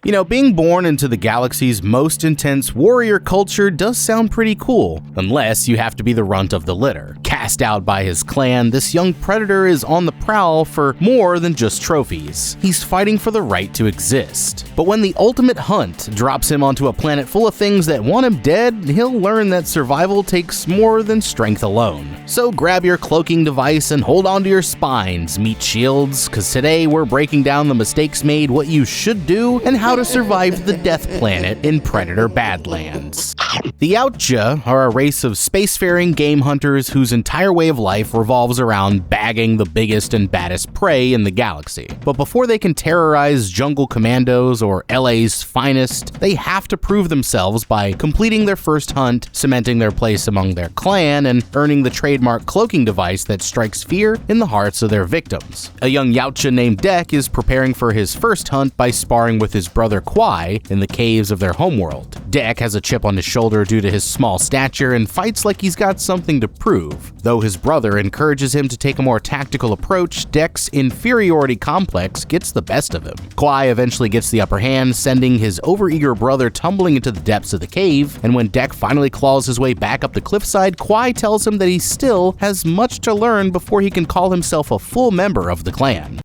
You know, being born into the galaxy's most intense warrior culture does sound pretty cool, unless you have to be the runt of the litter. Cast out by his clan, this young predator is on the prowl for more than just trophies. He's fighting for the right to exist. But when the ultimate hunt drops him onto a planet full of things that want him dead, he'll learn that survival takes more than strength alone. So grab your cloaking device and hold on to your spines, meat shields, cause today we're breaking down the mistakes made, what you should do, and how to survive the death planet in Predator Badlands. The Yautja are a race of spacefaring game hunters whose entire way of life revolves around bagging the biggest and baddest prey in the galaxy. But before they can terrorize jungle commandos or LA's finest, they have to prove themselves by completing their first hunt, cementing their place among their clan, and earning the trademark cloaking device that strikes fear in the hearts of their victims. A young Yautja named Dek is preparing for his first hunt by sparring with his brother Kwai in the caves of their homeworld. Dek has a chip on his shoulder due to his small stature and fights like he's got something to prove. Though his brother encourages him to take a more tactical approach, Dek's inferiority complex gets the best of him. Kwai eventually gets the upper hand, sending his overeager brother tumbling into the depths of the cave, and when Dek finally claws his way back up the cliffside, Kwai tells him that he still has much to learn before he can call himself a full member of the clan.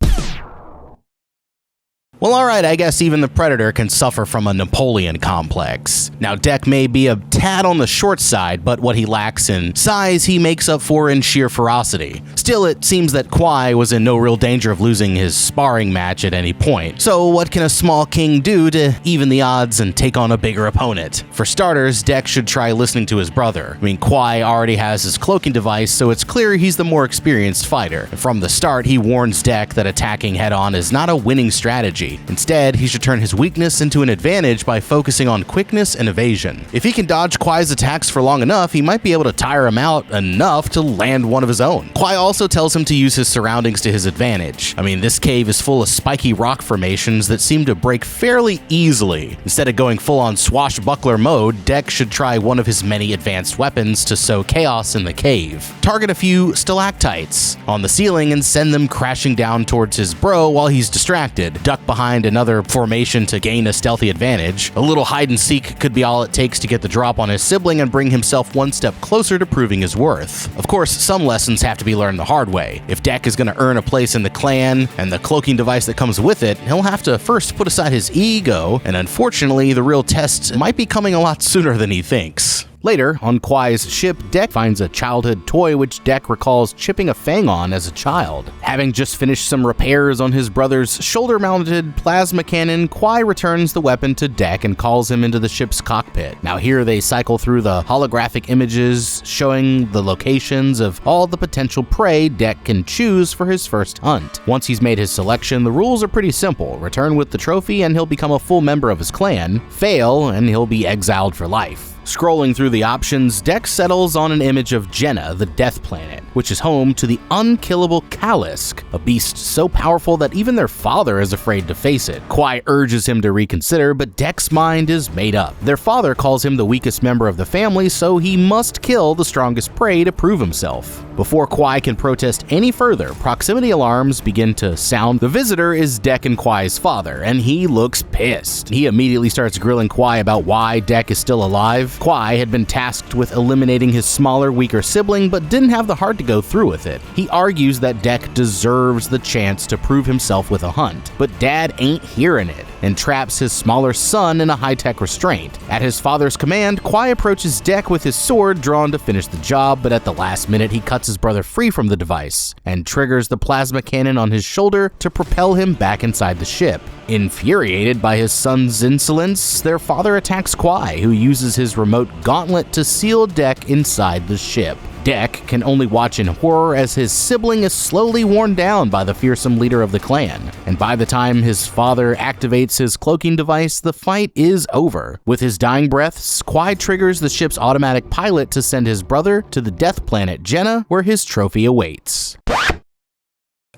Well, alright, I guess even the Predator can suffer from a Napoleon complex. Now, Dek may be a tad on the short side, but what he lacks in size, he makes up for in sheer ferocity. Still, it seems that Kwai was in no real danger of losing his sparring match at any point. So what can a small king do to even the odds and take on a bigger opponent? For starters, Dek should try listening to his brother. I mean, Kwai already has his cloaking device, so it's clear he's the more experienced fighter. From the start, he warns Dek that attacking head-on is not a winning strategy. Instead, he should turn his weakness into an advantage by focusing on quickness and evasion. If he can dodge Kwai's attacks for long enough, he might be able to tire him out enough to land one of his own. Kwai also tells him to use his surroundings to his advantage. I mean, this cave is full of spiky rock formations that seem to break fairly easily. Instead of going full-on swashbuckler mode, Dek should try one of his many advanced weapons to sow chaos in the cave. Target a few stalactites on the ceiling and send them crashing down towards his bro while he's distracted. Duck behind another formation to gain a stealthy advantage. A little hide and seek could be all it takes to get the drop on his sibling and bring himself one step closer to proving his worth. Of course, some lessons have to be learned the hard way. If Dek is going to earn a place in the clan and the cloaking device that comes with it, he'll have to first put aside his ego, and unfortunately, the real test might be coming a lot sooner than he thinks. Later, on Kwai's ship, Dek finds a childhood toy which Dek recalls chipping a fang on as a child. Having just finished some repairs on his brother's shoulder-mounted plasma cannon, Kwai returns the weapon to Dek and calls him into the ship's cockpit. Now here they cycle through the holographic images showing the locations of all the potential prey Dek can choose for his first hunt. Once he's made his selection, the rules are pretty simple. Return with the trophy and he'll become a full member of his clan. Fail and he'll be exiled for life. Scrolling through the options, Dek settles on an image of Jenna, the Death Planet, which is home to the unkillable Kalisk, a beast so powerful that even their father is afraid to face it. Kwai urges him to reconsider, but Dek's mind is made up. Their father calls him the weakest member of the family, so he must kill the strongest prey to prove himself. Before Kwai can protest any further, proximity alarms begin to sound. The visitor is Dek and Kwai's father, and he looks pissed. He immediately starts grilling Kwai about why Dek is still alive. Kwai had been tasked with eliminating his smaller, weaker sibling, but didn't have the heart to go through with it. He argues that Dek deserves the chance to prove himself with a hunt, but Dad ain't hearing it, and traps his smaller son in a high-tech restraint. At his father's command, Kwai approaches Dek with his sword drawn to finish the job, but at the last minute he cuts his brother free from the device, and triggers the plasma cannon on his shoulder to propel him back inside the ship. Infuriated by his son's insolence, their father attacks Kwai, who uses his remote gauntlet to seal Dek inside the ship. Dek can only watch in horror as his sibling is slowly worn down by the fearsome leader of the clan, and by the time his father activates his cloaking device, the fight is over. With his dying breaths, Kwai triggers the ship's automatic pilot to send his brother to the death planet Jenna, where his trophy awaits.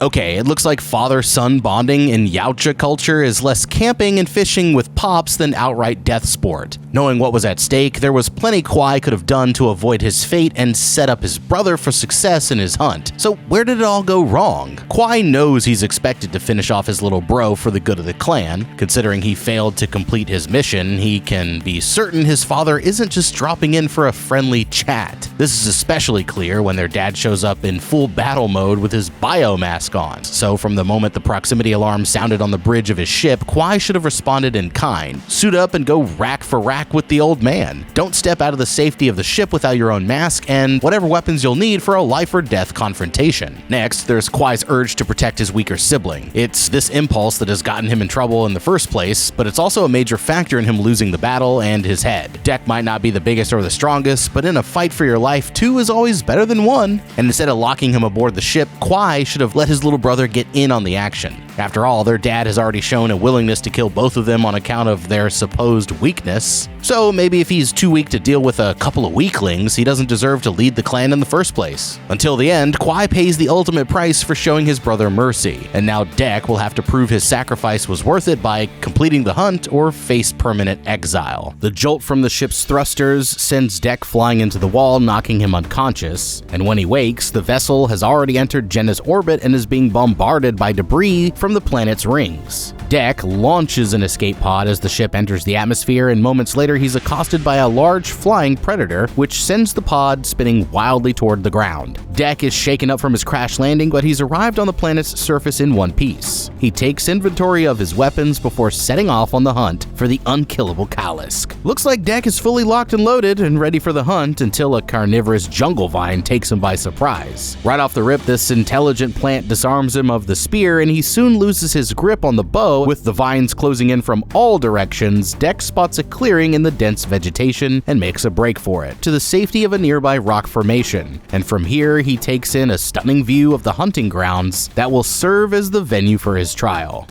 Okay, it looks like father-son bonding in Yautja culture is less camping and fishing with pops than outright death sport. Knowing what was at stake, there was plenty Kwai could have done to avoid his fate and set up his brother for success in his hunt. So where did it all go wrong? Kwai knows he's expected to finish off his little bro for the good of the clan. Considering he failed to complete his mission, he can be certain his father isn't just dropping in for a friendly chat. This is especially clear when their dad shows up in full battle mode with his biomask on. So from the moment the proximity alarm sounded on the bridge of his ship, Kwai should have responded in kind. Suit up and go rack for rack with the old man. Don't step out of the safety of the ship without your own mask and whatever weapons you'll need for a life or death confrontation. Next, there's Kwai's urge to protect his weaker sibling. It's this impulse that has gotten him in trouble in the first place, but it's also a major factor in him losing the battle and his head. Deck might not be the biggest or the strongest, but in a fight for your life, two is always better than one. And instead of locking him aboard the ship, Kwai should have let his little brother get in on the action. After all, their dad has already shown a willingness to kill both of them on account of their supposed weakness. So maybe if he's too weak to deal with a couple of weaklings, he doesn't deserve to lead the clan in the first place. Until the end, Kwai pays the ultimate price for showing his brother mercy, and now Deck will have to prove his sacrifice was worth it by completing the hunt or face permanent exile. The jolt from the ship's thrusters sends Deck flying into the wall, knocking him unconscious, and when he wakes, the vessel has already entered Jenna's orbit and is being bombarded by debris from the planet's rings. Deck launches an escape pod as the ship enters the atmosphere, and moments later he's accosted by a large flying predator, which sends the pod spinning wildly toward the ground. Deck is shaken up from his crash landing, but he's arrived on the planet's surface in one piece. He takes inventory of his weapons before setting off on the hunt for the unkillable Kalisk. Looks like Deck is fully locked and loaded and ready for the hunt until a carnivorous jungle vine takes him by surprise. Right off the rip, this intelligent plant disarms him of the spear, and he soon loses his grip on the bow. With the vines closing in from all directions, Deck spots a clearing in the dense vegetation and makes a break for it, to the safety of a nearby rock formation. And from here, he takes in a stunning view of the hunting grounds that will serve as the venue for his trial.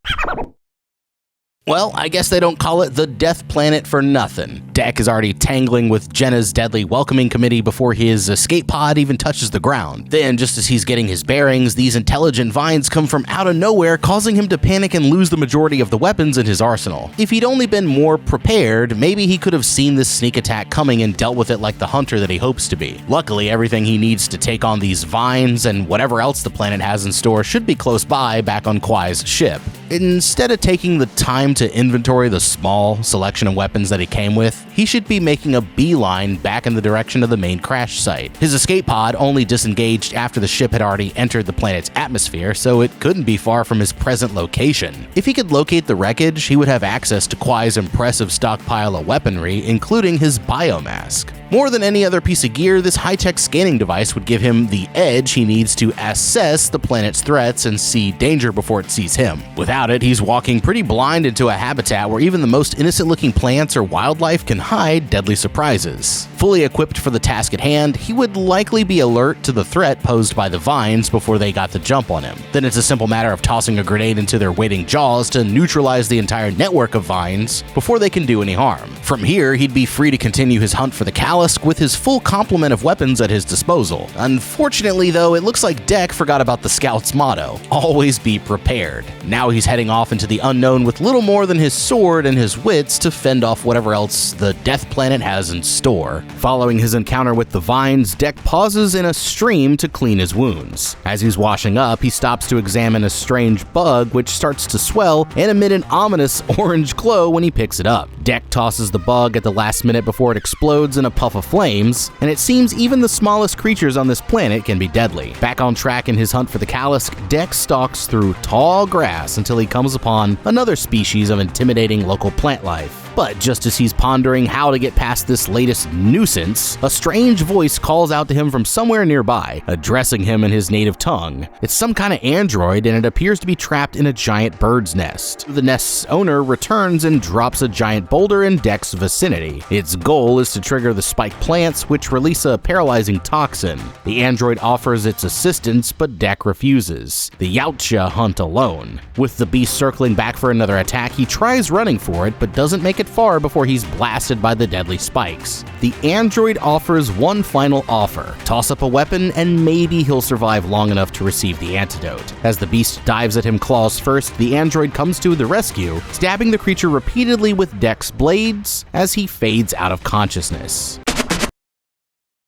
Well, I guess they don't call it the Death Planet for nothing. Deck is already tangling with Jenna's deadly welcoming committee before his escape pod even touches the ground. Then, just as he's getting his bearings, these intelligent vines come from out of nowhere, causing him to panic and lose the majority of the weapons in his arsenal. If he'd only been more prepared, maybe he could have seen this sneak attack coming and dealt with it like the hunter that he hopes to be. Luckily, everything he needs to take on these vines and whatever else the planet has in store should be close by back on Kwai's ship. Instead of taking the time to inventory the small selection of weapons that he came with, he should be making a beeline back in the direction of the main crash site. His escape pod only disengaged after the ship had already entered the planet's atmosphere, so it couldn't be far from his present location. If he could locate the wreckage, he would have access to Kwai's impressive stockpile of weaponry, including his biomask. More than any other piece of gear, this high-tech scanning device would give him the edge he needs to assess the planet's threats and see danger before it sees him. Without it, he's walking pretty blind into a habitat where even the most innocent-looking plants or wildlife can hide deadly surprises. Fully equipped for the task at hand, he would likely be alert to the threat posed by the vines before they got the jump on him. Then it's a simple matter of tossing a grenade into their waiting jaws to neutralize the entire network of vines before they can do any harm. From here, he'd be free to continue his hunt for the Kalisk with his full complement of weapons at his disposal. Unfortunately, though, it looks like Deck forgot about the Scout's motto, always be prepared. Now he's heading off into the unknown with little more than his sword and his wits to fend off whatever else the Death Planet has in store. Following his encounter with the vines, Deck pauses in a stream to clean his wounds. As he's washing up, he stops to examine a strange bug which starts to swell and emit an ominous orange glow when he picks it up. Deck tosses the bug at the last minute before it explodes in a puff of flames, and it seems even the smallest creatures on this planet can be deadly. Back on track in his hunt for the Kalisk, Deck stalks through tall grass until he comes upon another species of intimidating local plant life. But just as he's pondering how to get past this latest nuisance, a strange voice calls out to him from somewhere nearby, addressing him in his native tongue. It's some kind of android, and it appears to be trapped in a giant bird's nest. The nest's owner returns and drops a giant boulder in Deck's vicinity. Its goal is to trigger the spiked plants which release a paralyzing toxin. The android offers its assistance, but Dek refuses. The Yautja hunt alone. With the beast circling back for another attack, he tries running for it, but doesn't make it far before he's blasted by the deadly spikes. The android offers one final offer: toss up a weapon and maybe he'll survive long enough to receive the antidote. As the beast dives at him claws first, the android comes to the rescue, stabbing the creature repeatedly with Dek's blades as he fades out of consciousness.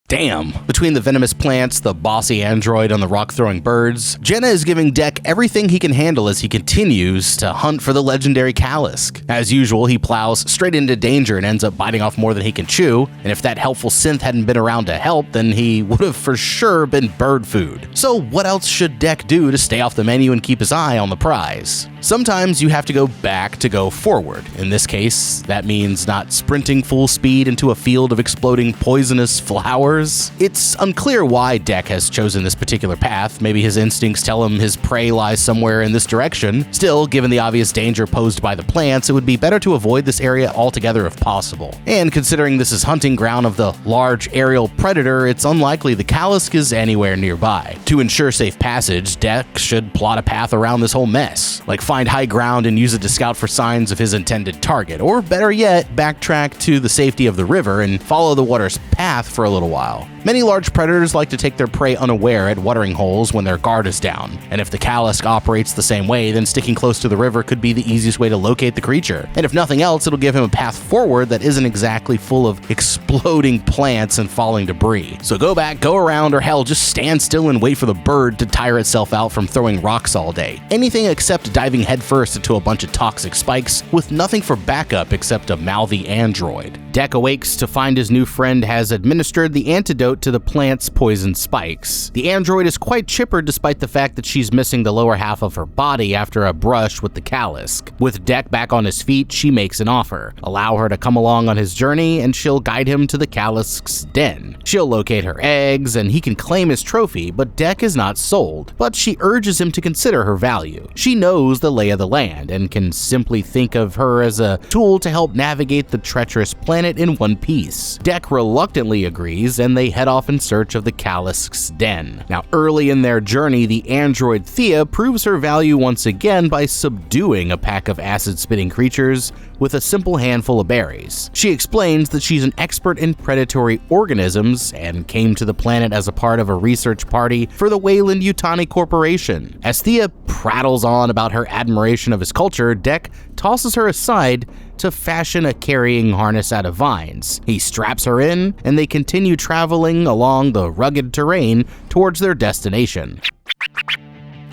Damn. Between the venomous plants, the bossy android, and the rock-throwing birds, Jenna is giving Dek everything he can handle as he continues to hunt for the legendary Kalisk. As usual, he plows straight into danger and ends up biting off more than he can chew, and if that helpful synth hadn't been around to help, then he would have for sure been bird food. So what else should Dek do to stay off the menu and keep his eye on the prize? Sometimes you have to go back to go forward. In this case, that means not sprinting full speed into a field of exploding poisonous flowers. It's unclear why Dek has chosen this particular path. Maybe his instincts tell him his prey lies somewhere in this direction. Still, given the obvious danger posed by the plants, it would be better to avoid this area altogether if possible. And considering this is hunting ground of the large aerial predator, it's unlikely the Kalisk is anywhere nearby. To ensure safe passage, Dek should plot a path around this whole mess, like find high ground and use it to scout for signs of his intended target, or better yet, backtrack to the safety of the river and follow the water's path for a little while. Many large predators like to take their prey unaware at watering holes when their guard is down, and if the Kalisk operates the same way, then sticking close to the river could be the easiest way to locate the creature. And if nothing else, it'll give him a path forward that isn't exactly full of exploding plants and falling debris. So go back, go around, or hell, just stand still and wait for the bird to tire itself out from throwing rocks all day. Anything except diving headfirst into a bunch of toxic spikes with nothing for backup except a mouthy android. Dek awakes to find his new friend has administered the antidote to the plant's poison spikes. The android is quite chipper despite the fact that she's missing the lower half of her body after a brush with the Kalisk. With Dek back on his feet, she makes an offer. Allow her to come along on his journey and she'll guide him to the Kalisk's den. She'll locate her eggs and he can claim his trophy, but Dek is not sold. But she urges him to consider her value. She knows the lay of the land and can simply think of her as a tool to help navigate the treacherous planet in one piece. Dek reluctantly agrees and they head off in search of the Kalisk's den. Now, early in their journey, the android Thea proves her value once again by subduing a pack of acid-spitting creatures with a simple handful of berries. She explains that she's an expert in predatory organisms and came to the planet as a part of a research party for the Weyland-Yutani Corporation. As Thea prattles on about her admiration of his culture, Dek tosses her aside to fashion a carrying harness out of vines. He straps her in, and they continue traveling along the rugged terrain towards their destination.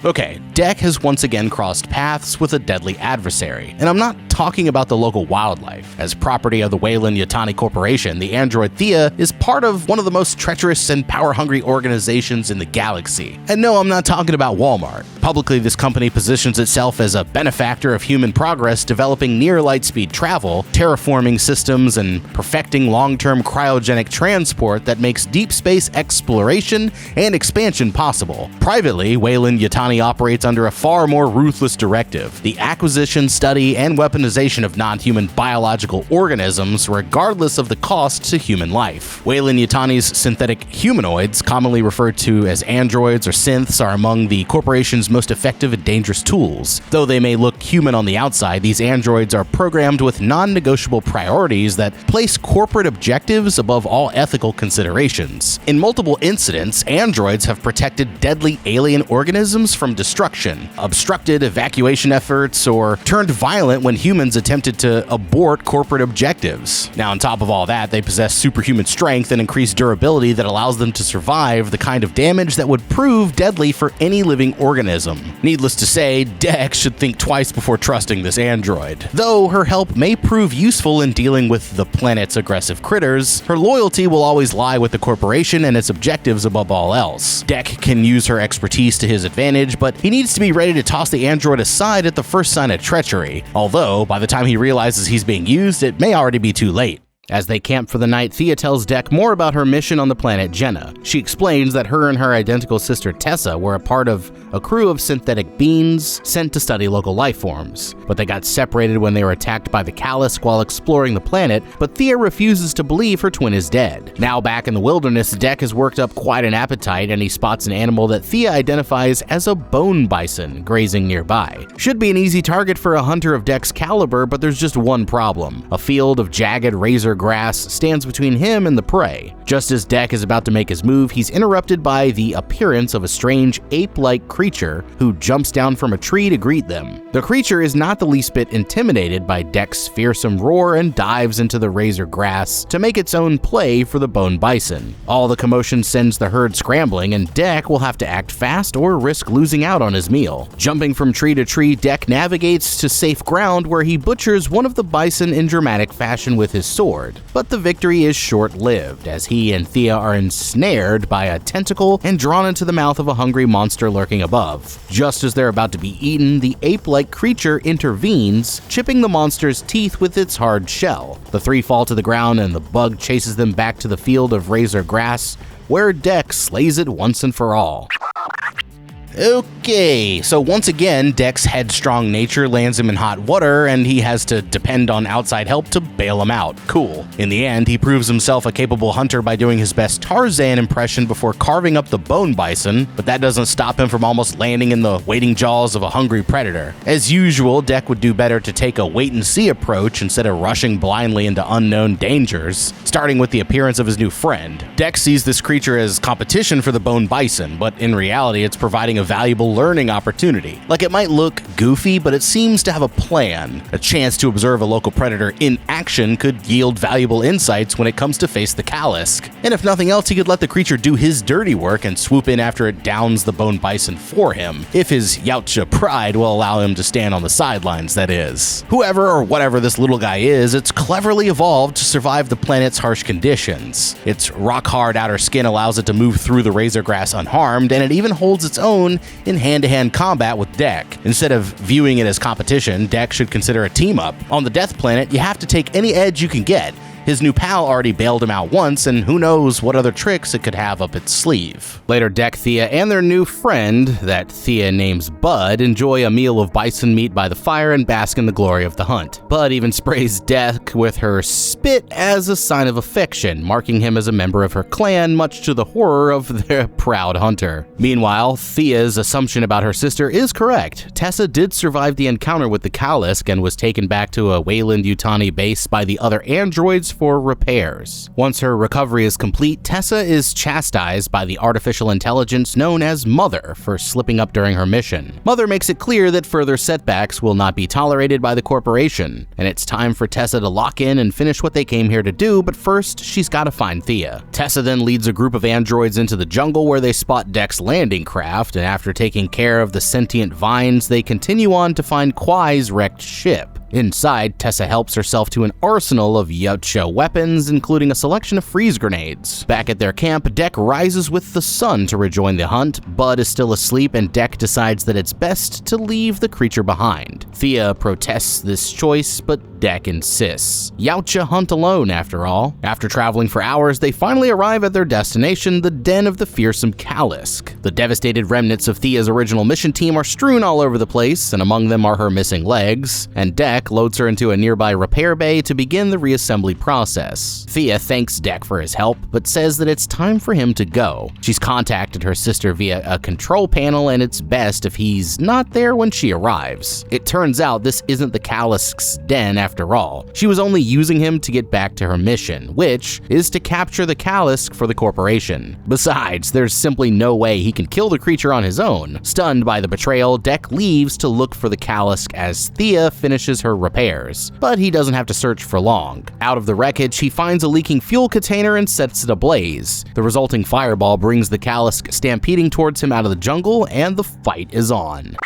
Okay, Dek has once again crossed paths with a deadly adversary, and I'm not talking about the local wildlife. As property of the Weyland-Yutani Corporation, the android Thea is part of one of the most treacherous and power-hungry organizations in the galaxy. And no, I'm not talking about Walmart. Publicly, this company positions itself as a benefactor of human progress, developing near-light-speed travel, terraforming systems, and perfecting long-term cryogenic transport that makes deep space exploration and expansion possible. Privately, Weyland-Yutani operates under a far more ruthless directive: the acquisition, study, and weaponization of non-human biological organisms, regardless of the cost to human life. Weyland-Yutani's synthetic humanoids, commonly referred to as androids or synths, are among the corporation's most effective and dangerous tools. Though they may look human on the outside, these androids are programmed with non-negotiable priorities that place corporate objectives above all ethical considerations. In multiple incidents, androids have protected deadly alien organisms from destruction, obstructed evacuation efforts, or turned violent when humans attempted to abort corporate objectives. Now, on top of all that, they possess superhuman strength and increased durability that allows them to survive the kind of damage that would prove deadly for any living organism. Needless to say, Dek should think twice before trusting this android. Though her help may prove useful in dealing with the planet's aggressive critters, her loyalty will always lie with the corporation and its objectives above all else. Dek can use her expertise to his advantage, but he needs to be ready to toss the android aside at the first sign of treachery, although by the time he realizes he's being used, it may already be too late. As they camp for the night, Thea tells Deck more about her mission on the planet Jenna. She explains that her and her identical sister Tessa were a part of a crew of synthetic beings sent to study local life forms, but they got separated when they were attacked by the Kalisk while exploring the planet, but Thea refuses to believe her twin is dead. Now back in the wilderness, Deck has worked up quite an appetite and he spots an animal that Thea identifies as a bone bison grazing nearby. Should be an easy target for a hunter of Deck's caliber, but there's just one problem. A field of jagged razor grass stands between him and the prey. Just as Deck is about to make his move, he's interrupted by the appearance of a strange ape-like creature who jumps down from a tree to greet them. The creature is not the least bit intimidated by Deck's fearsome roar and dives into the razor grass to make its own play for the bone bison. All the commotion sends the herd scrambling, and Deck will have to act fast or risk losing out on his meal. Jumping from tree to tree, Deck navigates to safe ground where he butchers one of the bison in dramatic fashion with his sword. But the victory is short-lived, as he and Thea are ensnared by a tentacle and drawn into the mouth of a hungry monster lurking above. Just as they're about to be eaten, the ape-like creature intervenes, chipping the monster's teeth with its hard shell. The three fall to the ground and the bug chases them back to the field of razor grass, where Deck slays it once and for all. Okay, so once again, Deck's headstrong nature lands him in hot water, and he has to depend on outside help to bail him out. Cool. In the end, he proves himself a capable hunter by doing his best Tarzan impression before carving up the bone bison, but that doesn't stop him from almost landing in the waiting jaws of a hungry predator. As usual, Deck would do better to take a wait-and-see approach instead of rushing blindly into unknown dangers, starting with the appearance of his new friend. Deck sees this creature as competition for the bone bison, but in reality, it's providing a valuable learning opportunity. Like, it might look goofy, but it seems to have a plan. A chance to observe a local predator in action could yield valuable insights when it comes to face the Kalisk. And if nothing else, he could let the creature do his dirty work and swoop in after it downs the bone bison for him, if his Yautja pride will allow him to stand on the sidelines, that is. Whoever or whatever this little guy is, it's cleverly evolved to survive the planet's harsh conditions. Its rock-hard outer skin allows it to move through the razor grass unharmed, and it even holds its own in hand-to-hand combat with Deck. Instead of viewing it as competition, Deck should consider a team-up. On the Death Planet, you have to take any edge you can get. His new pal already bailed him out once, and who knows what other tricks it could have up its sleeve. Later, Deck, Thea, and their new friend, that Thea names Bud, enjoy a meal of bison meat by the fire and bask in the glory of the hunt. Bud even sprays Deck with her spit as a sign of affection, marking him as a member of her clan, much to the horror of their proud hunter. Meanwhile, Thea's assumption about her sister is correct. Tessa did survive the encounter with the Kalisk and was taken back to a Weyland-Yutani base by the other androids for repairs. Once her recovery is complete, Tessa is chastised by the artificial intelligence known as Mother for slipping up during her mission. Mother makes it clear that further setbacks will not be tolerated by the corporation, and it's time for Tessa to lock in and finish what they came here to do, but first, she's gotta find Thea. Tessa then leads a group of androids into the jungle where they spot Deck's landing craft, and after taking care of the sentient vines, they continue on to find Kwai's wrecked ship. Inside, Tessa helps herself to an arsenal of Yautja weapons, including a selection of freeze grenades. Back at their camp, Deck rises with the sun to rejoin the hunt. Bud is still asleep, and Deck decides that it's best to leave the creature behind. Thea protests this choice, but Deck insists. Yautja hunt alone, after all. After traveling for hours, they finally arrive at their destination, the den of the fearsome Kalisk. The devastated remnants of Thea's original mission team are strewn all over the place, and among them are her missing legs, and Deck loads her into a nearby repair bay to begin the reassembly process. Thea thanks Deck for his help, but says that it's time for him to go. She's contacted her sister via a control panel, and it's best if he's not there when she arrives. It turns out this isn't the Kalisk's den after all. She was only using him to get back to her mission, which is to capture the Kalisk for the corporation. Besides, there's simply no way he can kill the creature on his own. Stunned by the betrayal, Deck leaves to look for the Kalisk as Thea finishes her repairs, but he doesn't have to search for long. Out of the wreckage, he finds a leaking fuel container and sets it ablaze. The resulting fireball brings the Kalisk stampeding towards him out of the jungle, and the fight is on.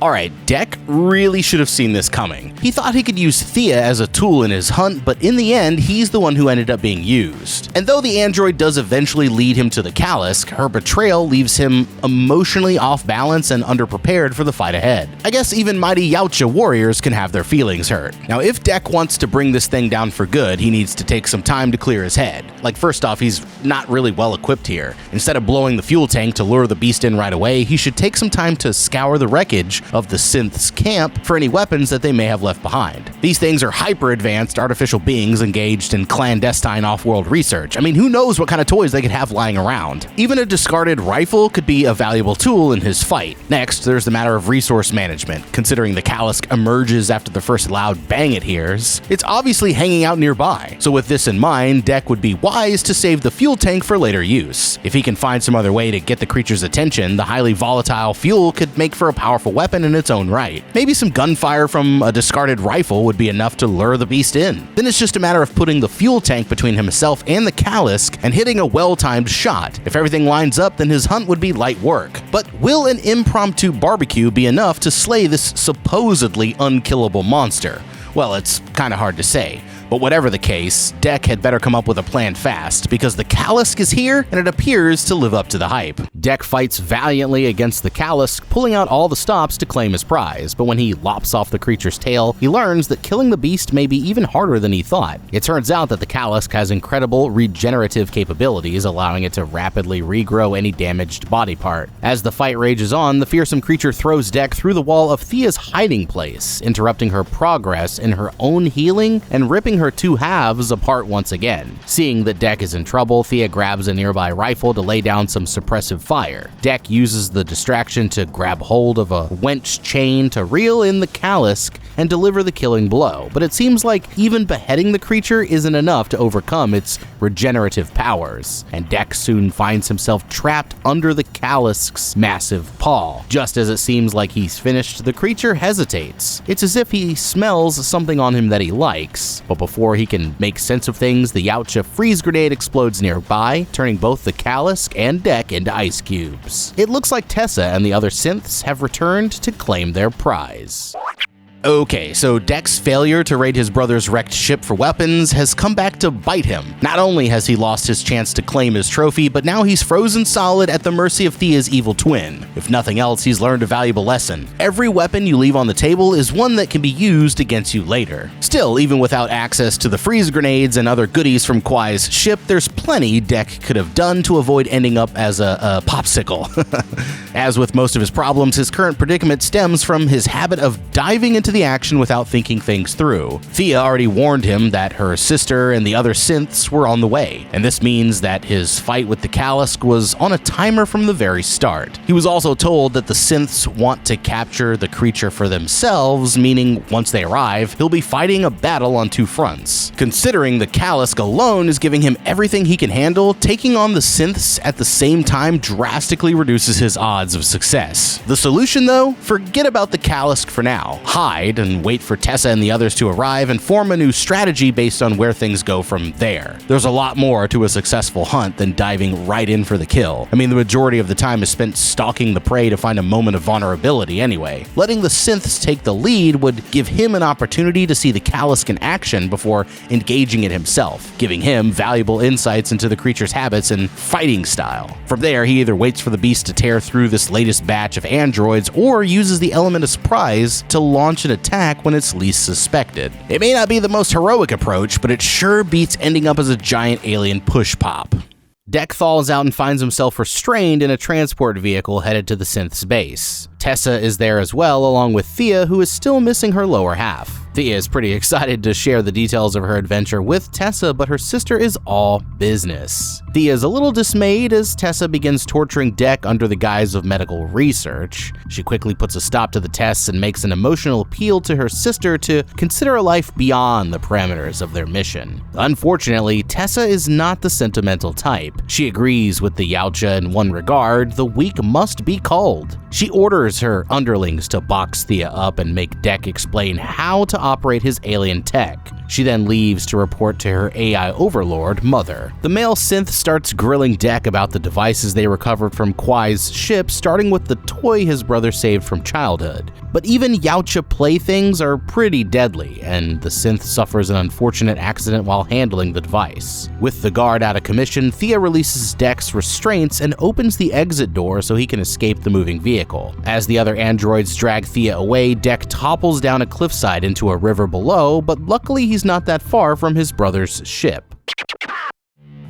Alright, Dek really should have seen this coming. He thought he could use Thea as a tool in his hunt, but in the end, he's the one who ended up being used. And though the android does eventually lead him to the Kalisk, her betrayal leaves him emotionally off balance and underprepared for the fight ahead. I guess even mighty Yautja warriors can have their feelings hurt. Now, if Dek wants to bring this thing down for good, he needs to take some time to clear his head. Like, first off, he's not really well equipped here. Instead of blowing the fuel tank to lure the beast in right away, he should take some time to scour the wreckage of the synth's camp for any weapons that they may have left behind. These things are hyper-advanced artificial beings engaged in clandestine off-world research. I mean, who knows what kind of toys they could have lying around. Even a discarded rifle could be a valuable tool in his fight. Next, there's the matter of resource management. Considering the Kalisk emerges after the first loud bang it hears, it's obviously hanging out nearby. So with this in mind, Dek would be wise to save the fuel tank for later use. If he can find some other way to get the creature's attention, the highly volatile fuel could make for a powerful weapon in its own right. Maybe some gunfire from a discarded rifle would be enough to lure the beast in. Then it's just a matter of putting the fuel tank between himself and the Kalisk and hitting a well-timed shot. If everything lines up, then his hunt would be light work. But will an impromptu barbecue be enough to slay this supposedly unkillable monster? Well, it's kinda hard to say. But whatever the case, Dek had better come up with a plan fast, because the Kalisk is here and it appears to live up to the hype. Dek fights valiantly against the Kalisk, pulling out all the stops to claim his prize, but when he lops off the creature's tail, he learns that killing the beast may be even harder than he thought. It turns out that the Kalisk has incredible regenerative capabilities, allowing it to rapidly regrow any damaged body part. As the fight rages on, the fearsome creature throws Dek through the wall of Thea's hiding place, interrupting her progress in her own healing and ripping her two halves apart once again. Seeing that Dek is in trouble, Thea grabs a nearby rifle to lay down some suppressive fire. Dek uses the distraction to grab hold of a wench chain to reel in the Kalisk and deliver the killing blow, but it seems like even beheading the creature isn't enough to overcome its regenerative powers, and Dek soon finds himself trapped under the Kalisk's massive paw. Just as it seems like he's finished, the creature hesitates. It's as if he smells something on him that he likes, but before he can make sense of things, the Yautja freeze grenade explodes nearby, turning both the Kalisk and Dek into ice cubes. It looks like Tessa and the other synths have returned to claim their prize. Okay, so Dek's failure to raid his brother's wrecked ship for weapons has come back to bite him. Not only has he lost his chance to claim his trophy, but now he's frozen solid at the mercy of Thea's evil twin. If nothing else, he's learned a valuable lesson. Every weapon you leave on the table is one that can be used against you later. Still, even without access to the freeze grenades and other goodies from Kwai's ship, there's plenty Dek could have done to avoid ending up as a popsicle. As with most of his problems, his current predicament stems from his habit of diving into the action without thinking things through. Thea already warned him that her sister and the other synths were on the way, and this means that his fight with the Kalisk was on a timer from the very start. He was also told that the synths want to capture the creature for themselves, meaning once they arrive, he'll be fighting a battle on two fronts. Considering the Kalisk alone is giving him everything he can handle, taking on the synths at the same time drastically reduces his odds of success. The solution though? Forget about the Kalisk for now. Hide and wait for Tessa and the others to arrive and form a new strategy based on where things go from there. There's a lot more to a successful hunt than diving right in for the kill. I mean, the majority of the time is spent stalking the prey to find a moment of vulnerability anyway. Letting the synths take the lead would give him an opportunity to see the Kalisk in action before engaging it himself, giving him valuable insights into the creature's habits and fighting style. From there, he either waits for the beast to tear through this latest batch of androids or uses the element of surprise to launch an attack when it's least suspected. It may not be the most heroic approach, but it sure beats ending up as a giant alien push pop. Dek thaws out and finds himself restrained in a transport vehicle headed to the synth's base. Tessa is there as well, along with Thea, who is still missing her lower half. Thea is pretty excited to share the details of her adventure with Tessa, but her sister is all business. Thea is a little dismayed as Tessa begins torturing Dek under the guise of medical research. She quickly puts a stop to the tests and makes an emotional appeal to her sister to consider a life beyond the parameters of their mission. Unfortunately, Tessa is not the sentimental type. She agrees with the Yautja in one regard: the weak must be culled. She orders orders her underlings to box Thea up and make Dek explain how to operate his alien tech. She then leaves to report to her AI overlord, Mother. The male synth starts grilling Dek about the devices they recovered from Kwai's ship, starting with the toy his brother saved from childhood. But even Yautja playthings are pretty deadly, and the synth suffers an unfortunate accident while handling the device. With the guard out of commission, Thea releases Dek's restraints and opens the exit door so he can escape the moving vehicle. As the other androids drag Thea away, Dek topples down a cliffside into a river below, but luckily he's not that far from his brother's ship.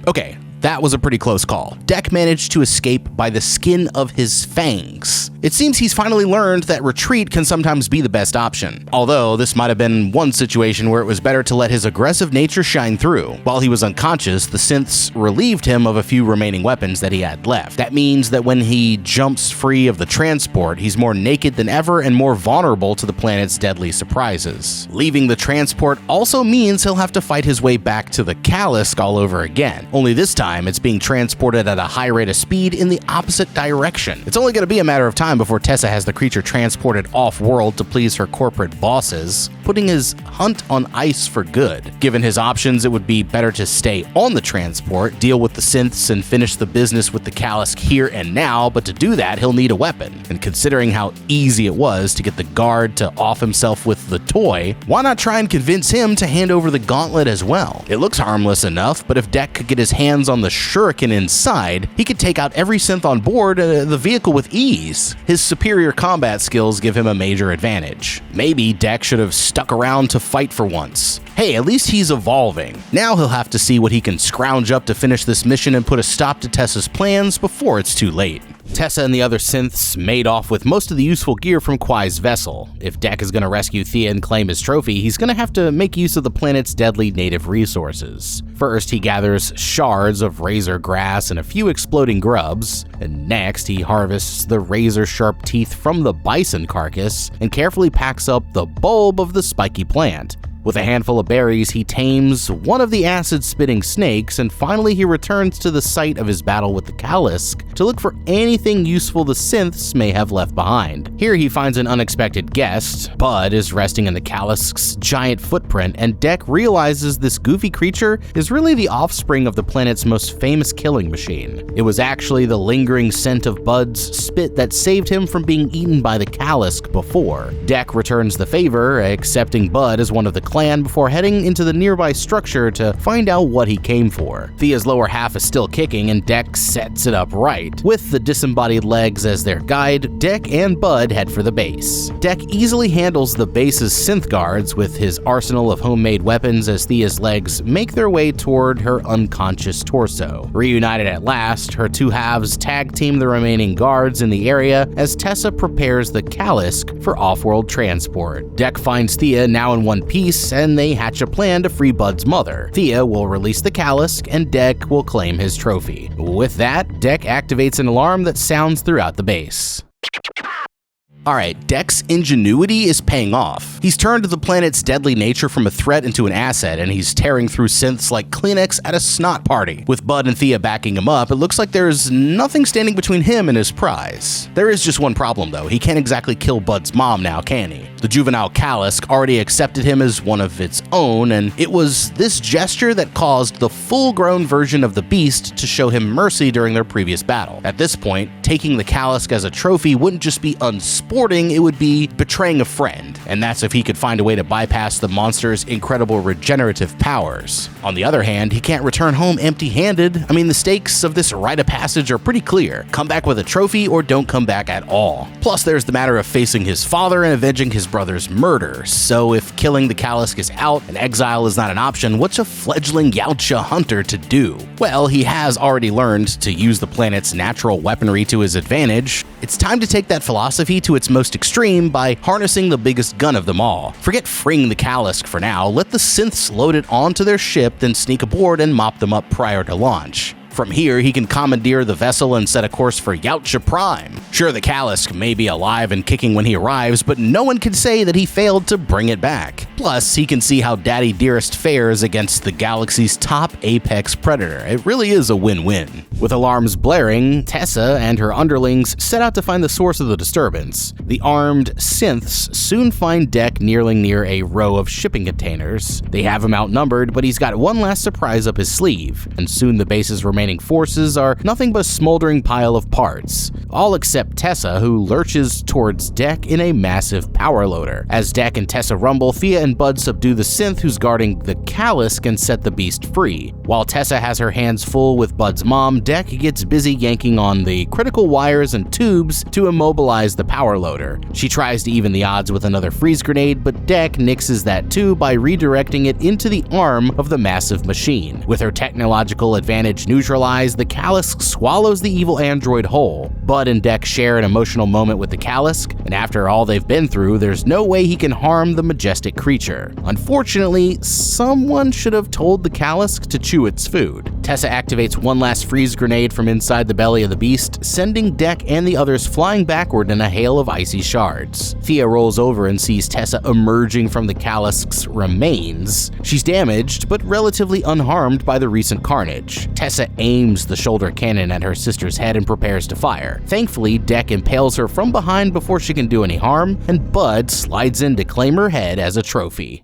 Okay, that was a pretty close call. Dek managed to escape by the skin of his fangs. It seems he's finally learned that retreat can sometimes be the best option, although this might have been one situation where it was better to let his aggressive nature shine through. While he was unconscious, the synths relieved him of a few remaining weapons that he had left. That means that when he jumps free of the transport, he's more naked than ever and more vulnerable to the planet's deadly surprises. Leaving the transport also means he'll have to fight his way back to the Kalisk all over again, only this time it's being transported at a high rate of speed in the opposite direction. It's only going to be a matter of time before Tessa has the creature transported off-world to please her corporate bosses, putting his hunt on ice for good. Given his options, it would be better to stay on the transport, deal with the synths, and finish the business with the Kalisk here and now, but to do that, he'll need a weapon. And considering how easy it was to get the guard to off himself with the toy, why not try and convince him to hand over the gauntlet as well? It looks harmless enough, but if Dek could get his hands on the shuriken inside, he could take out every synth on board the vehicle with ease. His superior combat skills give him a major advantage. Maybe Dek should have stuck around to fight for once. Hey, at least he's evolving. Now he'll have to see what he can scrounge up to finish this mission and put a stop to Tessa's plans before it's too late. Tessa and the other synths made off with most of the useful gear from Kwai's vessel. If Dek is going to rescue Thea and claim his trophy, he's going to have to make use of the planet's deadly native resources. First, he gathers shards of razor grass and a few exploding grubs, and next he harvests the razor-sharp teeth from the bison carcass and carefully packs up the bulb of the spiky plant. With a handful of berries, he tames one of the acid-spitting snakes, and finally he returns to the site of his battle with the Kalisk to look for anything useful the synths may have left behind. Here he finds an unexpected guest. Bud is resting in the Kalisk's giant footprint, and Dek realizes this goofy creature is really the offspring of the planet's most famous killing machine. It was actually the lingering scent of Bud's spit that saved him from being eaten by the Kalisk before. Dek returns the favor, accepting Bud as one of the clan before heading into the nearby structure to find out what he came for. Thea's lower half is still kicking, and Dek sets it up right. With the disembodied legs as their guide, Dek and Bud head for the base. Dek easily handles the base's synth guards with his arsenal of homemade weapons as Thea's legs make their way toward her unconscious torso. Reunited at last, her two halves tag team the remaining guards in the area as Tessa prepares the Kalisk for off-world transport. Dek finds Thea now in one piece, and they hatch a plan to free Bud's mother. Thea will release the Kalisk, and Dek will claim his trophy. With that, Dek activates an alarm that sounds throughout the base. Alright, Dek's ingenuity is paying off. He's turned the planet's deadly nature from a threat into an asset, and he's tearing through synths like Kleenex at a snot party. With Bud and Thea backing him up, it looks like there's nothing standing between him and his prize. There is just one problem though, he can't exactly kill Bud's mom now, can he? The juvenile Kalisk already accepted him as one of its own, and it was this gesture that caused the full-grown version of the beast to show him mercy during their previous battle. At this point, taking the Kalisk as a trophy wouldn't just be unsporting, it would be betraying a friend, and that's if he could find a way to bypass the monster's incredible regenerative powers. On the other hand, he can't return home empty-handed. I mean, the stakes of this rite of passage are pretty clear. Come back with a trophy or don't come back at all. Plus, there's the matter of facing his father and avenging his brother's murder. So if killing the Kalisk is out and exile is not an option, what's a fledgling Yautja hunter to do? Well, he has already learned to use the planet's natural weaponry to his advantage. It's time to take that philosophy to its most extreme by harnessing the biggest gun of them all. Forget freeing the Kalisk for now, let the synths load it onto their ship, then sneak aboard and mop them up prior to launch. From here, he can commandeer the vessel and set a course for Yautja Prime. Sure, the Kalisk may be alive and kicking when he arrives, but no one can say that he failed to bring it back. Plus, he can see how Daddy Dearest fares against the galaxy's top apex predator. It really is a win-win. With alarms blaring, Tessa and her underlings set out to find the source of the disturbance. The armed synths soon find Dek kneeling near a row of shipping containers. They have him outnumbered, but he's got one last surprise up his sleeve, and soon the base's remaining forces are nothing but a smoldering pile of parts. All except Tessa, who lurches towards Dek in a massive power loader. As Dek and Tessa rumble, Thea and Bud subdue the synth who's guarding the Kalisk and set the beast free. While Tessa has her hands full with Bud's mom, Dek gets busy yanking on the critical wires and tubes to immobilize the power loader. She tries to even the odds with another freeze grenade, but Dek nixes that too by redirecting it into the arm of the massive machine. With her technological advantage neutralized, the Kalisk swallows the evil android whole. Bud and Dek share an emotional moment with the Kalisk, and after all they've been through, there's no way he can harm the majestic creature. Unfortunately, someone should have told the Kalisk to chew its food. Tessa activates one last freeze grenade from inside the belly of the beast, sending Dek and the others flying backward in a hail of icy shards. Thea rolls over and sees Tessa emerging from the Kalisk's remains. She's damaged, but relatively unharmed by the recent carnage. Tessa aims the shoulder cannon at her sister's head and prepares to fire. Thankfully, Dek impales her from behind before she can do any harm, and Bud slides in to claim her head as a trophy.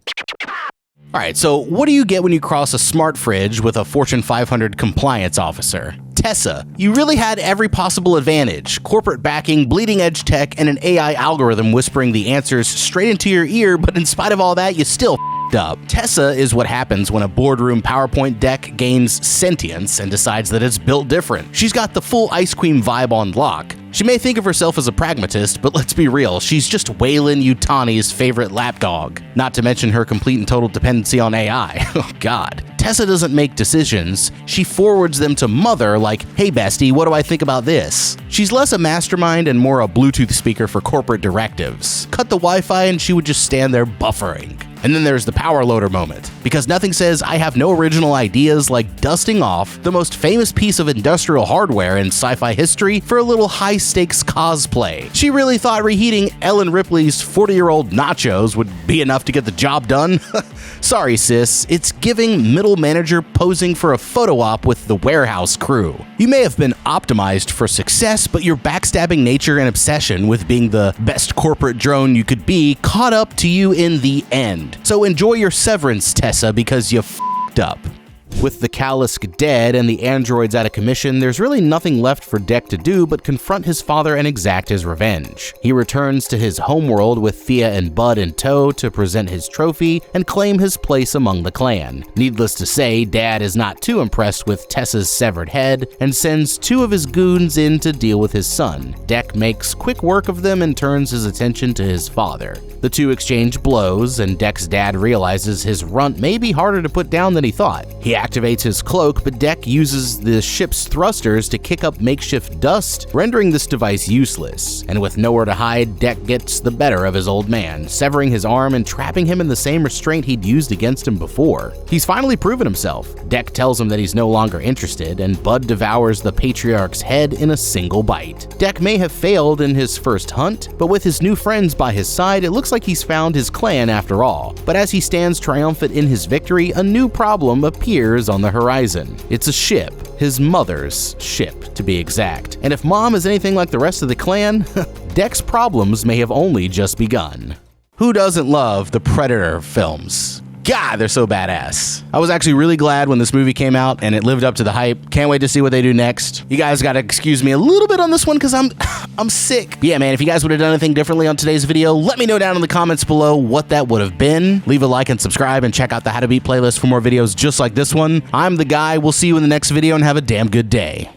Alright, so what do you get when you cross a smart fridge with a Fortune 500 compliance officer? Tessa, you really had every possible advantage. Corporate backing, bleeding edge tech, and an AI algorithm whispering the answers straight into your ear, but in spite of all that, you still up. Tessa is what happens when a boardroom PowerPoint deck gains sentience and decides that it's built different. She's got the full Ice Cream vibe on lock. She may think of herself as a pragmatist, but let's be real, she's just Wayland Yutani's favorite lapdog. Not to mention her complete and total dependency on AI. Oh god. Tessa doesn't make decisions, she forwards them to Mother like, hey bestie, what do I think about this? She's less a mastermind and more a Bluetooth speaker for corporate directives. Cut the Wi-Fi and she would just stand there buffering. And then there's the power loader moment, because nothing says I have no original ideas like dusting off the most famous piece of industrial hardware in sci-fi history for a little high-stakes cosplay. She really thought reheating Ellen Ripley's 40-year-old nachos would be enough to get the job done? Sorry sis, it's giving middle manager posing for a photo op with the warehouse crew. You may have been optimized for success, but your backstabbing nature and obsession with being the best corporate drone you could be caught up to you in the end. So enjoy your severance, Tessa, because you f***ed up. With the Kalisk dead and the androids out of commission, there's really nothing left for Dek to do but confront his father and exact his revenge. He returns to his homeworld with Thea and Bud in tow to present his trophy and claim his place among the clan. Needless to say, Dad is not too impressed with Tessa's severed head and sends two of his goons in to deal with his son. Dek makes quick work of them and turns his attention to his father. The two exchange blows, and Dek's dad realizes his runt may be harder to put down than he thought. He activates his cloak, but Dek uses the ship's thrusters to kick up makeshift dust, rendering this device useless. And with nowhere to hide, Dek gets the better of his old man, severing his arm and trapping him in the same restraint he'd used against him before. He's finally proven himself. Dek tells him that he's no longer interested, and Bud devours the patriarch's head in a single bite. Dek may have failed in his first hunt, but with his new friends by his side, it looks like he's found his clan after all. But as he stands triumphant in his victory, a new problem appears on the horizon. It's a ship, his mother's ship to be exact. And if Mom is anything like the rest of the clan, Dek's problems may have only just begun. Who doesn't love the Predator films? God, they're so badass. I was actually really glad when this movie came out and it lived up to the hype. Can't wait to see what they do next. You guys gotta excuse me a little bit on this one because I'm sick. But yeah, man, if you guys would have done anything differently on today's video, let me know down in the comments below what that would have been. Leave a like and subscribe and check out the How to Beat playlist for more videos just like this one. I'm the guy. We'll see you in the next video and have a damn good day.